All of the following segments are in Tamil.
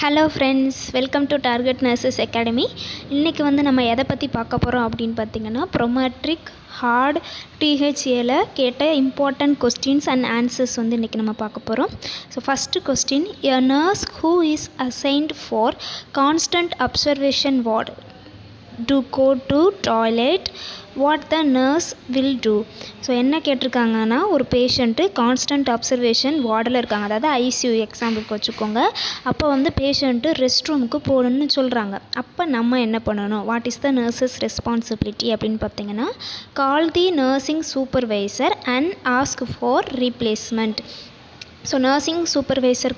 Hello friends, welcome to target nurses academy. இன்றைக்கி நம்ம எதை பற்றி பார்க்க போகிறோம் அப்படின்னு பார்த்தீங்கன்னா, ப்ரோமெட்ரிக் ஹார்ட் டிஹெச்ஏல கேட்ட இம்பார்ட்டன்ட் கொஸ்டின்ஸ் அண்ட் ஆன்சர்ஸ் இன்றைக்கி நம்ம பார்க்க போகிறோம். So first question, a nurse who is assigned for constant observation ward to go to toilet, what the nurse will do. So என்ன கேட்டிருக்காங்கன்னா, ஒரு பேஷண்ட்டு கான்ஸ்டன்ட் அப்சர்வேஷன் வார்டில் இருக்காங்க, அதாவது ஐசியூ எக்ஸாம்பிளுக்கு வச்சுக்கோங்க. அப்போ பேஷண்ட்டு ரெஸ்ட் ரூமுக்கு போகணுன்னு சொல்கிறாங்க. அப்போ நம்ம என்ன பண்ணணும், what is the nurse's responsibility அப்படின்னு பார்த்தீங்கன்னா, call the nursing supervisor and ask for replacement. So nursing supervisor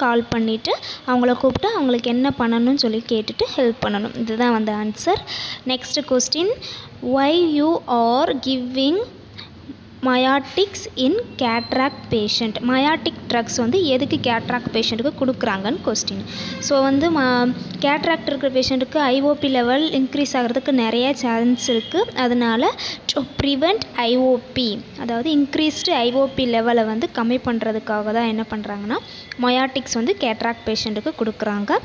call பண்ணிவிட்டு அவங்கள கூப்பிட்டு அவங்களுக்கு என்ன பண்ணணும்னு சொல்லி கேட்டுட்டு ஹெல்ப் பண்ணணும். இதுதான் answer. Next question, why you are giving miotics in cataract patient. Miotic drugs எதுக்கு கேட்ராக்ட் பேஷண்ட்டுக்கு கொடுக்குறாங்கன்னு கொஸ்டின். ஸோ கேட்ராக்ட் இருக்கிற பேஷண்ட்டுக்கு ஐஓபி லெவல் இன்க்ரீஸ் ஆகிறதுக்கு நிறைய சான்ஸ் இருக்குது. அதனால் டு ப்ரிவெண்ட் ஐஓபி, அதாவது இன்க்ரீஸ்டு ஐஓபி லெவலை கம்மி பண்ணுறதுக்காக தான் என்ன பண்ணுறாங்கன்னா மயாட்டிக்ஸ் கேட்ராக்ட் பேஷண்ட்டுக்கு கொடுக்குறாங்க.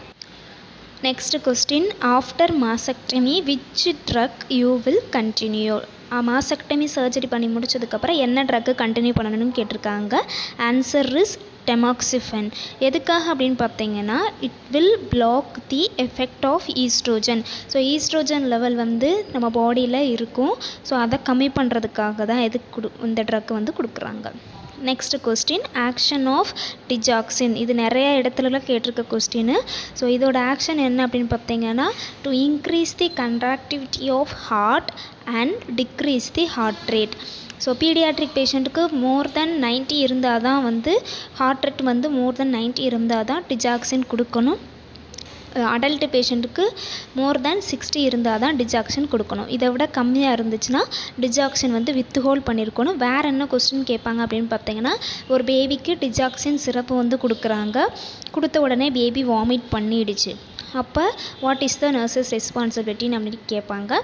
Next question, after mastectomy which drug you will continue. Mastectomy surgery பண்ணி முடிச்சதுக்கப்புறம் என்ன ட்ரக்கு கண்டினியூ பண்ணணும்னு கேட்டிருக்காங்க. Answer is tamoxifen. எதுக்காக அப்படின்னு பார்த்தீங்கன்னா, it will block the effect of estrogen. So estrogen level நம்ம பாடியில் இருக்கும். ஸோ அதை கம்மி பண்ணுறதுக்காக தான் இந்த ட்ரக் கொடுக்குறாங்க. Next question, action of digoxin. இது நிறைய இடத்துலலாம் கேட்டிருக்க கொஸ்டின். ஸோ இதோட ஆக்ஷன் என்ன அப்படின்னு பார்த்தீங்கன்னா, to increase the contractility of heart and decrease the heart rate. So paediatric பேஷண்ட்டுக்கு மோர் தென் 90 இருந்தால் தான் ஹார்ட் ரேட் மோர் தென் 90 இருந்தால் தான் டிஜாக்சின் கொடுக்கணும். அடல்ட் பேஷண்ட்டுக்கு மோர் தேன் 60 இருந்தால் தான் டிஜாக்சின் கொடுக்கணும். இதை விட கம்மியாக இருந்துச்சுன்னா டிஜாக்சின் வித்ஹோல்ட் பண்ணியிருக்கணும். வேறு என்ன கொஸ்டின் கேட்பாங்க அப்படின்னு பார்த்தீங்கன்னா, ஒரு பேபிக்கு டிஜாக்சின் சிரப்பு கொடுக்குறாங்க, கொடுத்த உடனே பேபி வாமிட் பண்ணிடுச்சு, அப்போ வாட் இஸ் த நர்சஸ் ரெஸ்பான்சிபிலிட்டின்னு அப்படின்னு கேட்பாங்க.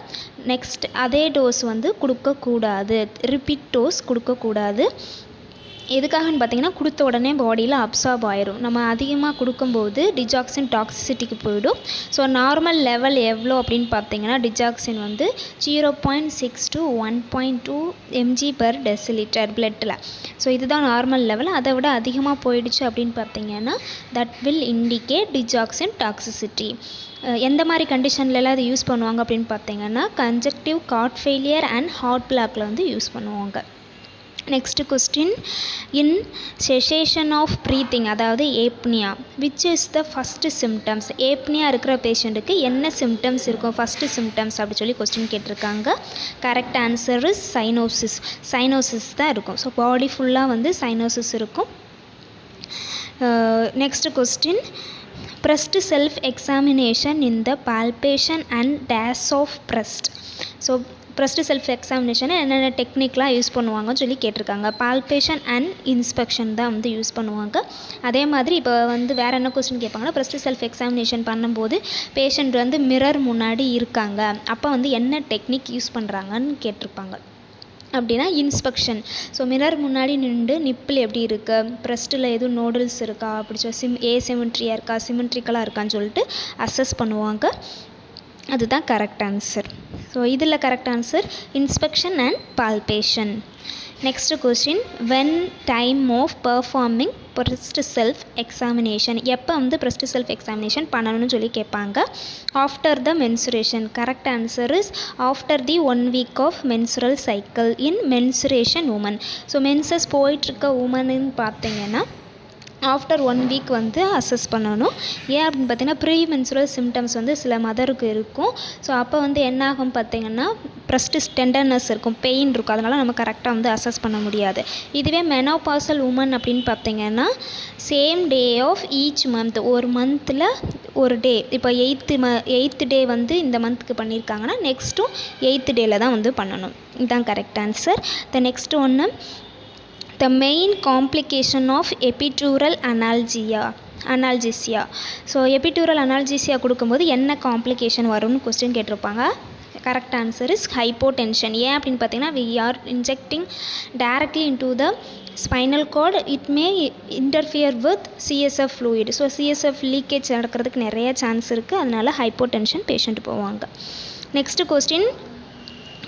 நெக்ஸ்ட், அதே டோஸ் கொடுக்கக்கூடாது, ரிப்பீட் டோஸ் கொடுக்கக்கூடாது. எதுக்காகன்னு பார்த்தீங்கன்னா, கொடுத்த உடனே பாடியில் அப்சார்ப் ஆயிரும். நம்ம அதிகமாக கொடுக்கும்போது டிஜாக்சின் டாக்ஸிசிட்டிக்கு போயிடும். ஸோ நார்மல் லெவல் எவ்வளோ அப்படின்னு பார்த்தீங்கன்னா, டிஜாக்சின் 0.6 to 1.2 mg/dL பிளட்டில். ஸோ இதுதான் நார்மல் லெவல். அதை விட அதிகமாக போயிடுச்சு அப்படின்னு பார்த்தீங்கன்னா, that will indicate digoxin toxicity. எந்த மாதிரி கண்டிஷன்லலாம் அது யூஸ் பண்ணுவாங்க அப்படின்னு பார்த்தீங்கன்னா, congestive cardiac failure and heart பிளாக்கில் யூஸ் பண்ணுவாங்க. Next question, in cessation of breathing, அதாவது apnoea, which is the first symptoms. Apnoea இருக்கிற பேஷண்ட்டுக்கு என்ன சிம்டம்ஸ் இருக்கும், ஃபஸ்ட்டு சிம்டம்ஸ் அப்படி சொல்லி கொஸ்டின் கேட்டிருக்காங்க. Correct answer is cyanosis. Cyanosis தான் இருக்கும். ஸோ பாடி ஃபுல்லாக சைனோசிஸ் இருக்கும். Next question, breast self examination in the palpation and dash of breast. So breast self examination என்னென்ன டெக்னிக்லாம் யூஸ் பண்ணுவாங்கன்னு சொல்லி கேட்டிருக்காங்க. பால்பேஷன் அண்ட் இன்ஸ்பெக்ஷன் தான் யூஸ் பண்ணுவாங்க. அதே மாதிரி இப்போ வேறு என்ன கொஸ்டின் கேட்பாங்கன்னா, breast self examination பண்ணும்போது பேஷண்ட் மிரர் முன்னாடி இருக்காங்க, அப்போ என்ன டெக்னிக் யூஸ் பண்ணுறாங்கன்னு கேட்டிருப்பாங்க. அப்படின்னா இன்ஸ்பெக்ஷன். ஸோ மிரர் முன்னாடி நின்று நிப்பிள் எப்படி இருக்குது, ப்ரெஸ்ட்டில் எதுவும் நோடல்ஸ் இருக்கா, அப்படி ஏசிமெட்ரியாக இருக்கா, சிமெட்ரிக்கலாக இருக்கான்னு சொல்லிட்டு அசஸ் பண்ணுவாங்க. அதுதான் கரெக்ட் ஆன்சர். ஸோ இதில் correct answer inspection and palpation. Next question, when time of performing breast self examination. எப்போ breast செல்ஃப் எக்ஸாமினேஷன் பண்ணணும்னு சொல்லி கேட்பாங்க. After the menstruation. Correct answer is after the 1 week of menstrual cycle in menstruation women. So menses போயிட்டுருக்க உமன்னு பார்த்தீங்கன்னா ஆஃப்டர் 1 week அசஸ் பண்ணணும். ஏன் அப்படின்னு பார்த்தீங்கன்னா, ப்ரீ மென்சுரல் சிம்டம்ஸ் சில மதருக்கு இருக்கும். ஸோ அப்போ என்ன ஆகும் பார்த்தீங்கன்னா, ப்ரெஸ்ட் டெண்டர்னஸ் இருக்கும், பெயின் இருக்கும், அதனால் நம்ம கரெக்டாக அசஸ் பண்ண முடியாது. இதுவே மெனோபாசல் உமன் அப்படின்னு பார்த்தீங்கன்னா, same day of each month, ஒரு மந்தில் ஒரு டே, இப்போ 8th டே இந்த மந்த்துக்கு பண்ணியிருக்காங்கன்னா நெக்ஸ்ட்டும் 8th டேயில் தான் பண்ணணும். இதுதான் கரெக்ட் ஆன்சர். த நெக்ஸ்ட் ஒன்று, the main complication of epidural analgesia. So epidural analgesia கொடுக்கும்போது என்ன காம்ப்ளிகேஷன் வரும்னு கொஸ்டின் கேட்டிருப்பாங்க. Correct answer is hypotension. ஏன் அப்படின்னு பார்த்தீங்கன்னா, we are injecting directly into the spinal cord it may interfere with CSF fluid. So CSF leakage நடக்கிறதுக்கு நிறைய சான்ஸ் இருக்குது, அதனால் ஹைப்போடென்ஷன் பேஷண்ட் போவாங்க. Next question,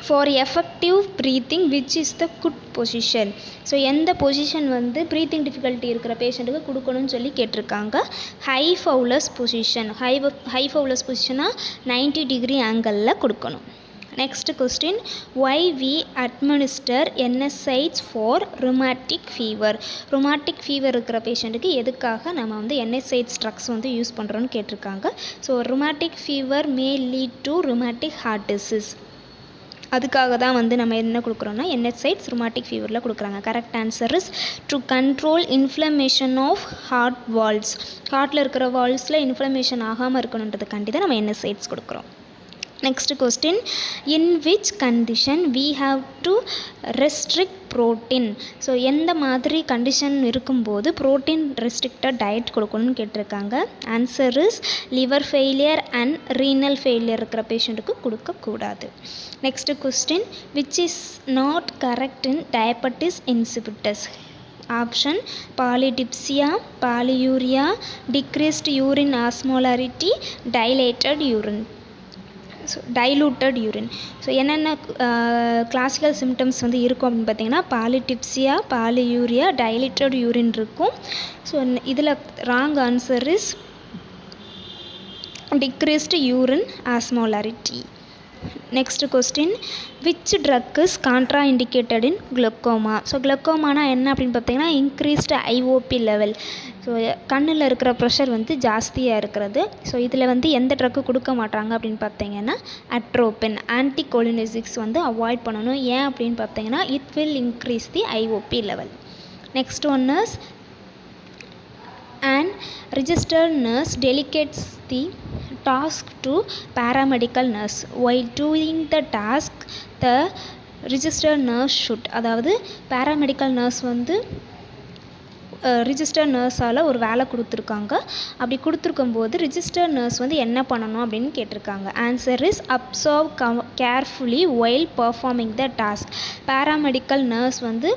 for effective breathing which is the good position. So எந்த பொசிஷன் வந்து ப்ரீத்திங் டிஃபிகல்ட்டி இருக்கிற பேஷண்ட்டுக்கு கொடுக்கணும்னு சொல்லி கேட்டிருக்காங்க. High Fowler's position. High Fowler's பொசிஷனாக 90 டிகிரி ஆங்கிளில் கொடுக்கணும். Next question, why we administer NSAIDs for rheumatic fever. Rheumatic fever இருக்கிற பேஷண்ட்டுக்கு எதுக்காக நம்ம வந்து என்எஸ்ஐட்ஸ் ட்ரக்ஸ் வந்து யூஸ் பண்ணுறோன்னு கேட்டிருக்காங்க. So rheumatic fever may lead to rheumatic heart disease. அதுக்காக தான் வந்து நம்ம என்ன கொடுக்குறோன்னா என்எஸ்ஐட்ஸ் ருமேட்டிக் ஃபீவரில் கொடுக்குறாங்க. Correct answer is to control inflammation of heart valves. ஹார்ட்டில் இருக்கிற வால்வ்ஸில் இன்ஃப்ளமேஷன் ஆகாமல் இருக்கணுன்றதுக்காண்டி தான் நம்ம என்எஸ்ஐட்ஸ் கொடுக்குறோம். Next question, in which condition we have to restrict protein. So எந்த மாதிரி கண்டிஷன் இருக்கும்போது ப்ரோட்டீன் ரெஸ்ட்ரிக்டட் டயட் கொடுக்கணும்னு கேட்டிருக்காங்க. Answer is liver failure and renal failure இருக்கிற பேஷண்ட்டுக்கு கொடுக்கக்கூடாது. Next question, which is not correct in diabetes insipidus. Option polydipsia, polyuria, decreased urine osmolarity, dilated urine. So diluted urine. So என்னென்ன கிளாசிக்கல் சிம்டம்ஸ் வந்து இருக்கும் அப்படின்னு பார்த்தீங்கன்னா பாலிடிப்சியா, பாலியூரியா, டைலேட்டட் யூரின் இருக்கும். ஸோ இதில் wrong answer is decreased urine osmolarity. Next question, which drug is contraindicated in glaucoma. So குளுக்கோமானா என்ன அப்படின்னு பார்த்தீங்கன்னா இன்க்ரீஸ்டு ஐஓபி லெவல். ஸோ கண்ணில் இருக்கிற ப்ரெஷர் வந்து ஜாஸ்தியாக இருக்கிறது. ஸோ இதில் வந்து எந்த ட்ரக்கு கொடுக்க மாட்டாங்க அப்படின்னு பார்த்தீங்கன்னா அட்ரோபின். ஆன்டிகோலினர்ஜிக்ஸ் வந்து அவாய்ட் பண்ணணும். ஏன் அப்படின்னு பார்த்தீங்கன்னா it will increase the IOB level. Next one is an registered nurse delegates the task to paramedical nurse. While doing the task, the registered nurse should. அதாவது paramedical nurse வந்து ரிஜிஸ்டர் நர்ஸால் ஒரு வேலை கொடுத்துருக்காங்க. அப்படி கொடுத்துருக்கும்போது ரிஜிஸ்டர் நர்ஸ் வந்து என்ன பண்ணணும் அப்படின்னு கேட்டிருக்காங்க. Answer is observe carefully while performing the task. Paramedical nurse வந்து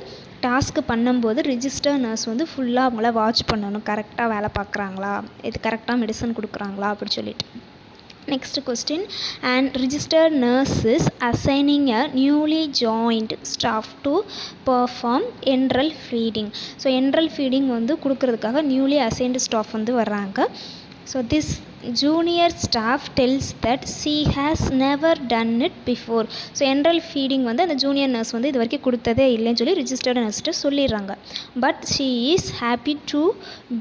டாஸ்க்கு பண்ணும்போது ரிஜிஸ்டர் நர்ஸ் வந்து ஃபுல்லாக அவங்கள வாட்ச் பண்ணணும், கரெக்டாக வேலை பார்க்குறாங்களா, இது கரெக்டாக மெடிசன் கொடுக்குறாங்களா அப்படி சொல்லிட்டு. Next question, and registered nurse is assigning a newly joined staff to perform enteral feeding. So enteral feeding வந்து கொடுக்கறதுக்காக நியூலி அசைன்டு ஸ்டாஃப் வந்து வர்றாங்க. So this junior staff tells that she has never done it before. So enteral feeding வந்து அந்த ஜூனியர் நர்ஸ் வந்து இது வரைக்கும் கொடுத்ததே இல்லைன்னு சொல்லி ரிஜிஸ்டர்டு நர்ஸ்கிட்ட சொல்லிடுறாங்க. But she is happy to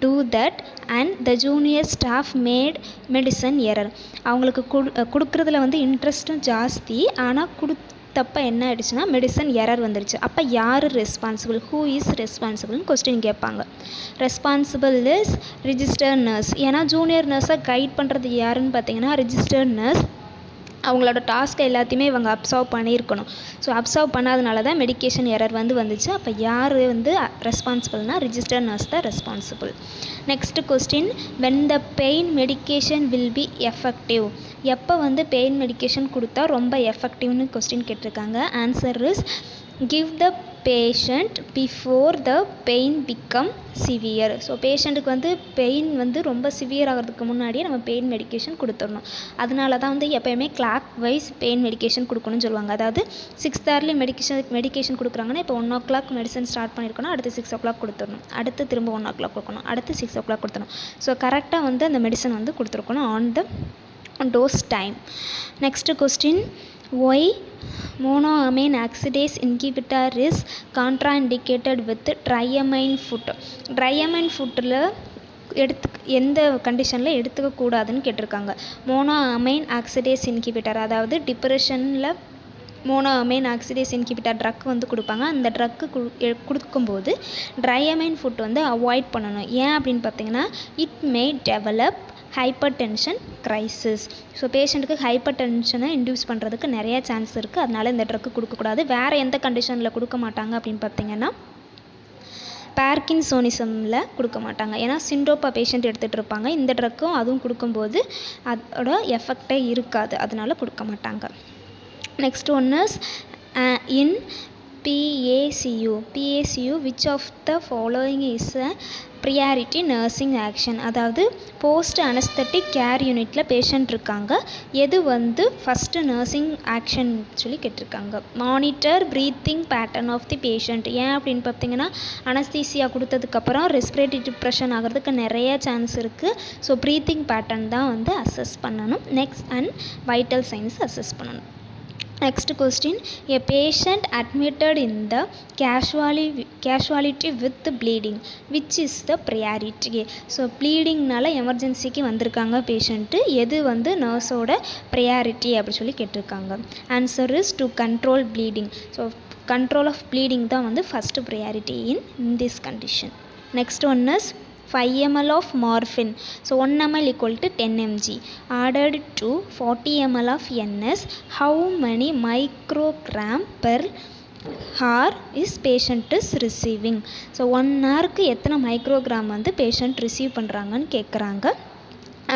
do that and the junior staff made medicine error. அவங்களுக்கு கொடுக்குறதுல வந்து இன்ட்ரெஸ்ட்டும் ஜாஸ்தி, ஆனால் கொடுத்தப்ப என்ன ஆயிடுச்சுன்னா மெடிசன் எரர் வந்துடுச்சு. அப்போ யார் ரெஸ்பான்சிபிள், ஹூ இஸ் ரெஸ்பான்சிபிள்னு கொஸ்டின் கேட்பாங்க. Responsible is registered nurse. ஏன்னா ஜூனியர் நர்ஸை கைட் பண்ணுறது யாருன்னு பார்த்தீங்கன்னா ரிஜிஸ்டர்ட் நர்ஸ். அவங்களோட டாஸ்க்கை எல்லாத்தையுமே இவங்க அப்சர்வ் பண்ணியிருக்கணும். ஸோ அப்சர்வ் பண்ணாதனால தான் மெடிக்கேஷன் எரர் வந்துச்சு. அப்போ யார் வந்து ரெஸ்பான்சிபிள்னா ரிஜிஸ்டர்ட் நர்ஸ் தான் responsible. Next question, when the pain medication will be effective. எப்போ வந்து பெயின் மெடிக்கேஷன் கொடுத்தா ரொம்ப எஃபெக்டிவ்னு கொஸ்டின் கேட்டிருக்காங்க. Answer is give the patient before the pain become severe. So பேஷண்ட்டுக்கு வந்து பெயின் வந்து ரொம்ப சிவியர் ஆகிறதுக்கு முன்னாடியே நம்ம பெயின் மெடிக்கேஷன் கொடுத்துடணும். அதனால தான் வந்து எப்போயுமே கிளாக் வைஸ் பெயின் மெடிக்கேஷன் கொடுக்கணும்னு சொல்லுவாங்க. அதாவது 6 hourly மெடிக்கேஷன் கொடுக்குறாங்கன்னா இப்போ 1 o'clock மெடிசன் ஸ்டார்ட் பண்ணியிருக்கோன்னா அடுத்து 6 o'clock கொடுத்துடணும், அடுத்து திரும்ப 1 o'clock கொடுக்கணும், அடுத்து 6 o'clock கொடுத்துடணும். ஸோ கரெக்டாக வந்து அந்த மெடிசன் வந்து கொடுத்துருக்கணும் on the dose time. Next question, why monoamine oxidase inhibitor is contraindicated with triamine foot. triamine footல எந்த கண்டிஷனில் எடுத்துக்கக்கூடாதுன்னு கேட்டிருக்காங்க. மோனோஅமைன் ஆக்சிடேஸ் இன்ஹிபிட்டர், அதாவது டிப்ரெஷனில் மோனோஅமைன் ஆக்சிடேஸ் இன்ஹிபிட்டர் ட்ரக் வந்து கொடுப்பாங்க. அந்த ட்ரக்கு கொடுக்கும்போது ட்ரையமைன் ஃபுட் வந்து அவாய்ட் பண்ணணும். ஏன் அப்படின்னு பார்த்தீங்கன்னா it may develop hyper tension crisis. So பேஷண்ட்டுக்கு ஹைப்பர் டென்ஷனை இன்டியூஸ் பண்ணுறதுக்கு நிறைய சான்ஸ் இருக்குது. அதனால் இந்த ட்ரக்கு கொடுக்கக்கூடாது. வேறு எந்த கண்டிஷனில் கொடுக்க மாட்டாங்க அப்படின்னு பார்த்தீங்கன்னா பார்க்கின்சோனிசமில் கொடுக்க மாட்டாங்க. ஏன்னா சிண்டோப்பா பேஷண்ட் எடுத்துகிட்டு இருப்பாங்க. இந்த ட்ரக்கும் அதுவும் கொடுக்கும்போது அதோட எஃபெக்டே இருக்காது, அதனால் கொடுக்க மாட்டாங்க. Next one is in PACU which of the following is a priority nursing action. அதாவது போஸ்ட் அனஸ்தட்டிக் கேர் யூனிட்டில் பேஷண்ட் இருக்காங்க, எது வந்து ஃபஸ்ட்டு நர்சிங் ஆக்ஷன் சொல்லி கேட்டிருக்காங்க. Monitor breathing pattern of the patient. ஏன் அப்படின்னு பார்த்தீங்கன்னா அனஸ்தீசியா கொடுத்ததுக்கப்புறம் ரெஸ்பிரேட்டரி டிப்ரெஷன் ஆகிறதுக்கு நிறைய சான்ஸ் இருக்குது. ஸோ ப்ரீத்திங் பேட்டர்ன் தான் வந்து அசஸ் பண்ணணும். Next and vital signs assess பண்ணணும். Next question, a patient admitted in the casualty with bleeding, which is the priority? So ப்ளீடிங்னால எமர்ஜென்சிக்கு வந்திருக்காங்க பேஷண்ட்டு, எது வந்து நர்ஸோட ப்ரையாரிட்டி அப்படி சொல்லி கேட்டிருக்காங்க. Answer is to control bleeding. So control of bleeding தான் வந்து first priority in this condition. Next one is 5 ml of morphine. So 1 ml equal to 10 mg added to 40 ml of NS. How many microgram per hour is patient is receiving? So 1 hourக்கு எத்தனை மைக்ரோகிராம் வந்து பேஷண்ட் ரிசீவ் பண்ணுறாங்கன்னு கேட்குறாங்க.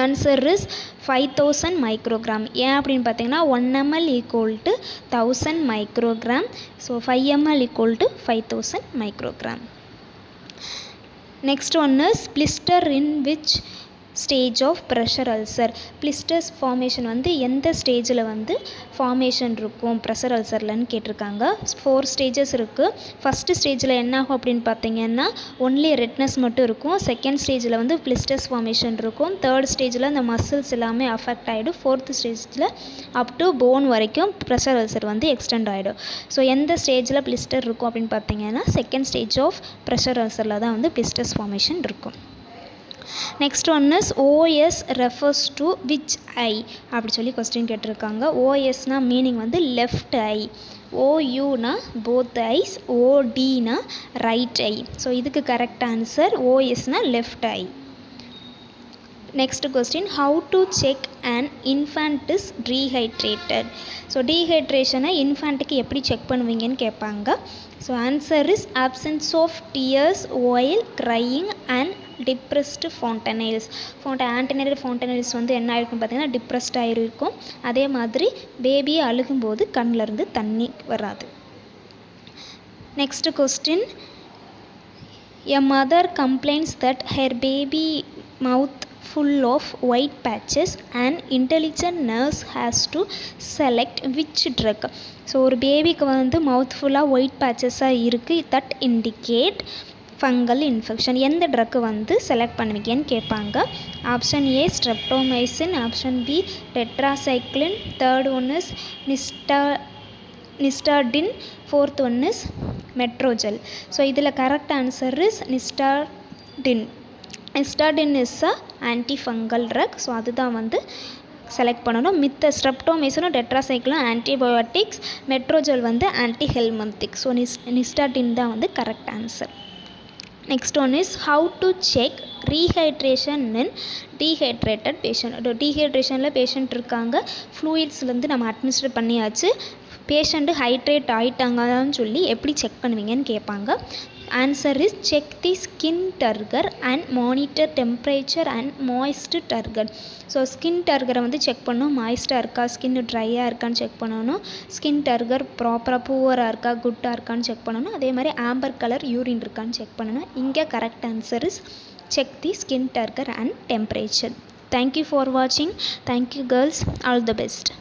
Answer is 5000 microgram. ஏன் அப்படின்னு பார்த்தீங்கன்னா 1 ml equal to 1000 microgram. So 5 ml equal to 5000 microgram. Next one is blister in which stage of pressure ulcer. blisters formation வந்து எந்த ஸ்டேஜில் வந்து ஃபார்மேஷன் இருக்கும் ப்ரெஷர் அல்சர்லன்னு கேட்டிருக்காங்க. 4 ஸ்டேஜஸ் இருக்குது. ஃபஸ்ட்டு ஸ்டேஜில் என்ன ஆகும் அப்படின்னு பார்த்தீங்கன்னா ஒன்லி ரெட்னஸ் மட்டும் இருக்கும். செகண்ட் ஸ்டேஜில் வந்து blisters ஃபார்மேஷன் இருக்கும். தேர்ட் ஸ்டேஜில் அந்த மசில்ஸ் எல்லாமே அஃபெக்ட் ஆகிடும். ஃபோர்த்து ஸ்டேஜில் அப் டு போன் வரைக்கும் ப்ரெஷர் அல்சர் வந்து எக்ஸ்டெண்ட் ஆகிடும். ஸோ எந்த ஸ்டேஜில் blister இருக்கும் அப்படின்னு பார்த்தீங்கன்னா செகண்ட் ஸ்டேஜ் ஆஃப் ப்ரெஷர் அல்சரில் தான் வந்து blisters ஃபார்மேஷன் இருக்கும். Next one is OS refers to which eye அப்படி சொல்லி கொஸ்டின் கேட்டிருக்காங்க. OSனால் மீனிங் வந்து லெஃப்ட் ஐ, OUனா போத் ஐஸ், ODனா ரைட் ஐ. ஸோ இதுக்கு கரெக்ட் ஆன்சர் OSனால் left eye. Next question, how to check and infant is dehydrated. So டீஹைட்ரேஷனை இன்ஃபேண்ட்டுக்கு எப்படி செக் பண்ணுவீங்கன்னு கேட்பாங்க. So answer is absence of tears while crying and depressed fontanelles. Antenatal fontanelles வந்து என்ன ஆகிருக்கும் பார்த்தீங்கன்னா டிப்ரெஸ்ட் ஆகிருக்கும். அதே மாதிரி பேபியை அழுகும்போது கண்ணிலேருந்து தண்ணி வராது. Next question, a mother complaints that her baby mouth full of white patches and intelligent nurse has to select which drug. So ஒரு பேபிக்கு வந்து மவுத் ஃபுல்லாக ஒயிட் பேச்சஸாக இருக்குது, தட் இண்டிகேட் ஃபங்கல் இன்ஃபெக்ஷன். எந்த ட்ரக்கு வந்து செலக்ட் பண்ணுவீங்கன்னு கேட்பாங்க. Option A streptomycin, option B tetracycline, third one is nystatin, fourth one is Metrogel. So இதில் correct answer is nystatin. Nystatin is a antifungal drug. So அதுதான் வந்து செலக்ட் பண்ணணும். மித்த ஸ்ட்ரெப்டோமைசினும் டெட்ராசைக்ளினும் ஆன்டிபயோட்டிக்ஸ், மெட்ரோஜெல் வந்து ஆன்டிஹெல்மந்திக். ஸோ நிஸ்டாடின் தான் வந்து correct answer. Next one is how to check rehydration in dehydrated patient. டீஹைட்ரேஷனில் பேஷண்ட் இருக்காங்க, ஃப்ளூயிட்ஸ்லேருந்து நம்ம அட்மினிஸ்ட்ரேட் பண்ணியாச்சு, பேஷண்ட்டு ஹைட்ரேட் ஆகிட்டாங்கன்னு சொல்லி எப்படி செக் பண்ணுவீங்கன்னு கேட்பாங்க. Answer is check the skin turgor and monitor temperature and moist turgor. So skin டர்கரை வந்து செக் பண்ணணும், மாய்ஸ்டாக இருக்கா, ஸ்கின் ட்ரையாக இருக்கான்னு செக் பண்ணணும், ஸ்கின் டர்கர் ப்ராப்பராக பூவராக இருக்கா குட்டாக இருக்கான்னு செக் பண்ணணும், அதே மாதிரி ஆம்பர் கலர் யூரின் இருக்கான்னு செக் பண்ணணும். இங்கே correct answer is check the skin turgor and temperature. Thank you for வாட்சிங். Thank you girls, all the best.